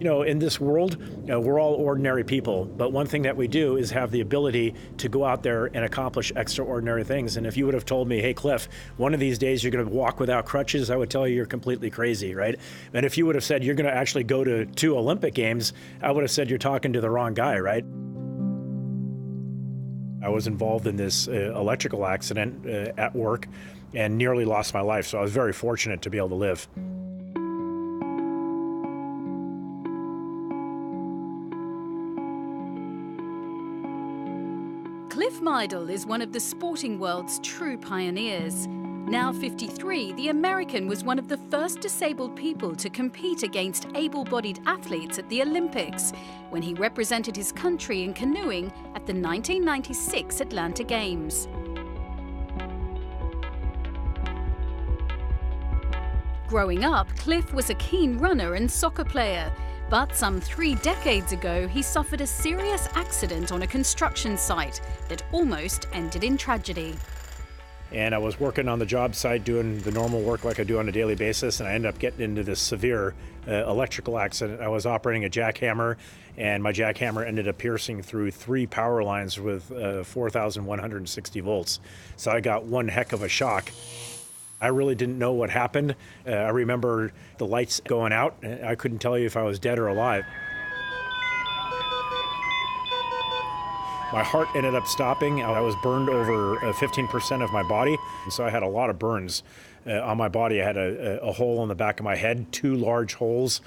In this world, we're all ordinary people, but one thing that we do is have the ability to go out there and accomplish extraordinary things. And if you would have told me, hey, Cliff, one of these days you're going to walk without crutches, I would tell you you're completely crazy, right? And if you would have said you're going to actually go to 2 Olympic Games, I would have said you're talking to the wrong guy, right? I was involved in this electrical accident at work and nearly lost my life, so I was very fortunate to be able to live. Cliff Meidl is one of the sporting world's true pioneers. Now 53, the American was one of the first disabled people to compete against able-bodied athletes at the Olympics when he represented his country in canoeing at the 1996 Atlanta Games. Growing up, Cliff was a keen runner and soccer player. But some 3 decades ago, he suffered a serious accident on a construction site that almost ended in tragedy. And I was working on the job site doing the normal work like I do on a daily basis, and I ended up getting into this severe electrical accident. I was operating a jackhammer, and my jackhammer ended up piercing through 3 power lines with 4,160 volts. So I got one heck of a shock. I really didn't know what happened. I remember the lights going out. I couldn't tell you if I was dead or alive. My heart ended up stopping. I was burned over 15% of my body, so I had a lot of burns on my body. I had a hole in the back of my head, 2 large holes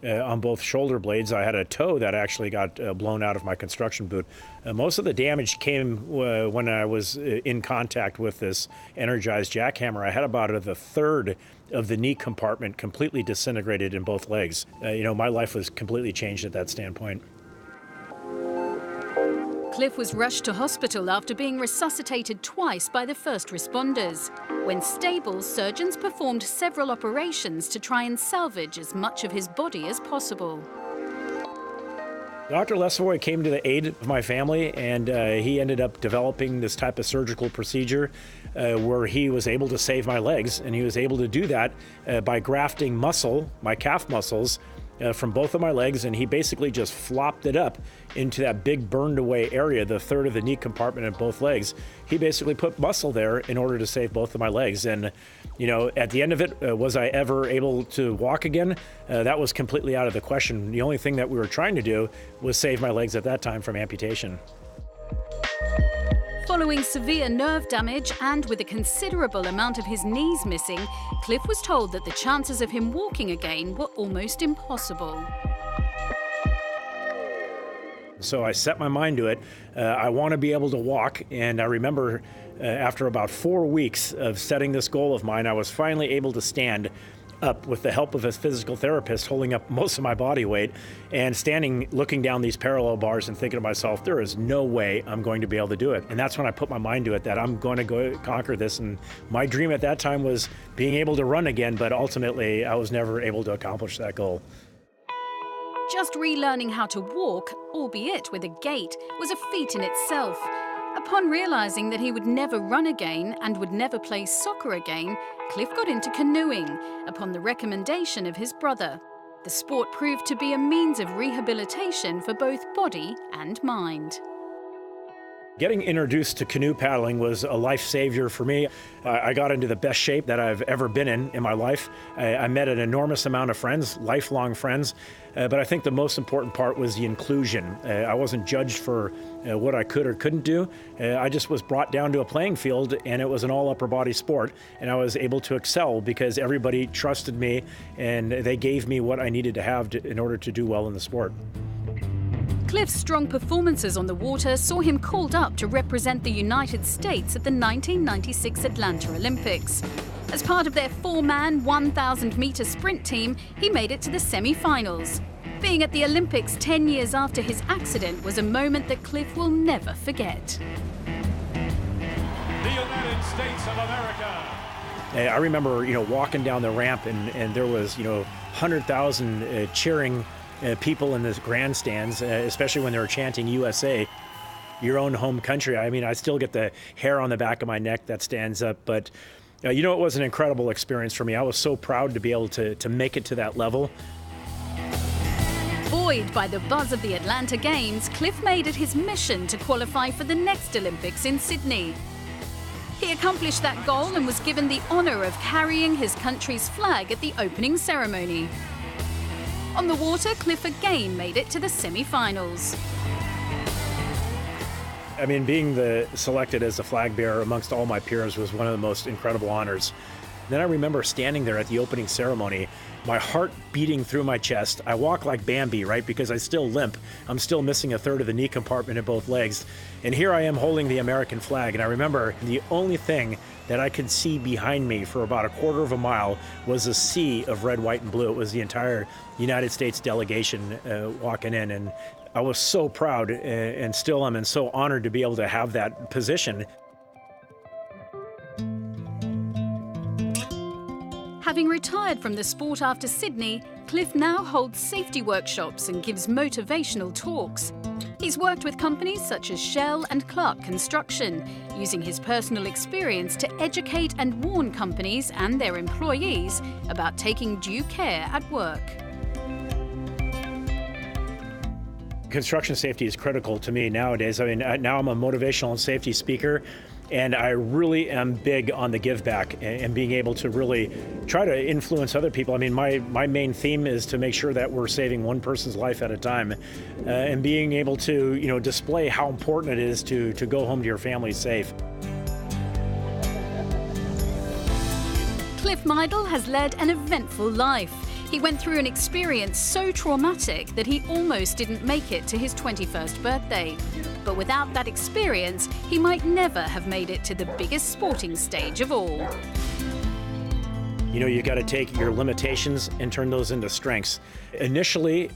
on both shoulder blades. I had a toe that actually got blown out of my construction boot. Most of the damage came when I was in contact with this energized jackhammer. I had about a third of the knee compartment completely disintegrated in both legs. My life was completely changed at that standpoint. Cliff was rushed to hospital after being resuscitated twice by the first responders. When stable, surgeons performed several operations to try and salvage as much of his body as possible. Dr. Lesoy came to the aid of my family, and he ended up developing this type of surgical procedure where he was able to save my legs, and he was able to do that by grafting muscle, my calf muscles, from both of my legs, and he basically just flopped it up into that big burned away area, the third of the knee compartment in both legs. He basically put muscle there in order to save both of my legs. And, at the end of it, was I ever able to walk again? That was completely out of the question. The only thing that we were trying to do was save my legs at that time from amputation. Following severe nerve damage and with a considerable amount of his knees missing, Cliff was told that the chances of him walking again were almost impossible. So I set my mind to it. I want to be able to walk, and I remember after about 4 weeks of setting this goal of mine, I was finally able to stand up with the help of a physical therapist holding up most of my body weight and standing, looking down these parallel bars and thinking to myself, there is no way I'm going to be able to do it. And that's when I put my mind to it, that I'm going to go conquer this. And my dream at that time was being able to run again, but ultimately I was never able to accomplish that goal. Just relearning how to walk, albeit with a gait, was a feat in itself. Upon realizing that he would never run again and would never play soccer again, Cliff got into canoeing upon the recommendation of his brother. The sport proved to be a means of rehabilitation for both body and mind. Getting introduced to canoe paddling was a life savior for me. I got into the best shape that I've ever been in my life. I met an enormous amount of friends, lifelong friends, but I think the most important part was the inclusion. I wasn't judged for what I could or couldn't do. I just was brought down to a playing field, and it was an all upper body sport, and I was able to excel because everybody trusted me and they gave me what I needed to have in order to do well in the sport. Cliff's strong performances on the water saw him called up to represent the United States at the 1996 Atlanta Olympics. As part of their 4-man 1,000-meter sprint team, he made it to the semi-finals. Being at the Olympics 10 years after his accident was a moment that Cliff will never forget. The United States of America. I remember, walking down the ramp and there was, 100,000 cheering people in the grandstands, especially when they were chanting USA, your own home country. I mean, I still get the hair on the back of my neck that stands up, but it was an incredible experience for me. I was so proud to be able to make it to that level. Buoyed by the buzz of the Atlanta Games, Cliff made it his mission to qualify for the next Olympics in Sydney. He accomplished that goal and was given the honour of carrying his country's flag at the opening ceremony. On the water, Cliff again made it to the semi-finals. I mean, being selected as the flag bearer amongst all my peers was one of the most incredible honors. Then I remember standing there at the opening ceremony, my heart beating through my chest. I walk like Bambi, right? Because I still limp. I'm still missing a third of the knee compartment in both legs. And here I am holding the American flag. And I remember the only thing that I could see behind me for about a quarter of a mile was a sea of red, white, and blue. It was the entire United States delegation walking in. And I was so proud and still am, and so honored to be able to have that position. Having retired from the sport after Sydney, Cliff now holds safety workshops and gives motivational talks. He's worked with companies such as Shell and Clark Construction, using his personal experience to educate and warn companies and their employees about taking due care at work. Construction safety is critical to me nowadays. I mean, now I'm a motivational and safety speaker, and I really am big on the give back and being able to really try to influence other people. I mean, my main theme is to make sure that we're saving one person's life at a time, and being able to, display how important it is to go home to your family safe. Cliff Meidl has led an eventful life. He went through an experience so traumatic that he almost didn't make it to his 21st birthday. But without that experience, he might never have made it to the biggest sporting stage of all. You got to take your limitations and turn those into strengths. Initially,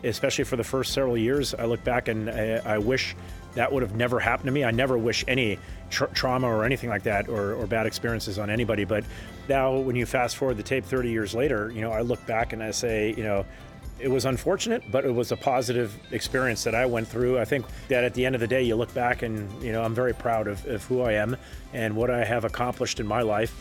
especially for the first several years, I look back and I wish that would have never happened to me. I never wish any trauma or anything like that or bad experiences on anybody. But now when you fast forward the tape 30 years later, I look back and I say, it was unfortunate, but it was a positive experience that I went through. I think that at the end of the day, you look back and, I'm very proud of who I am and what I have accomplished in my life.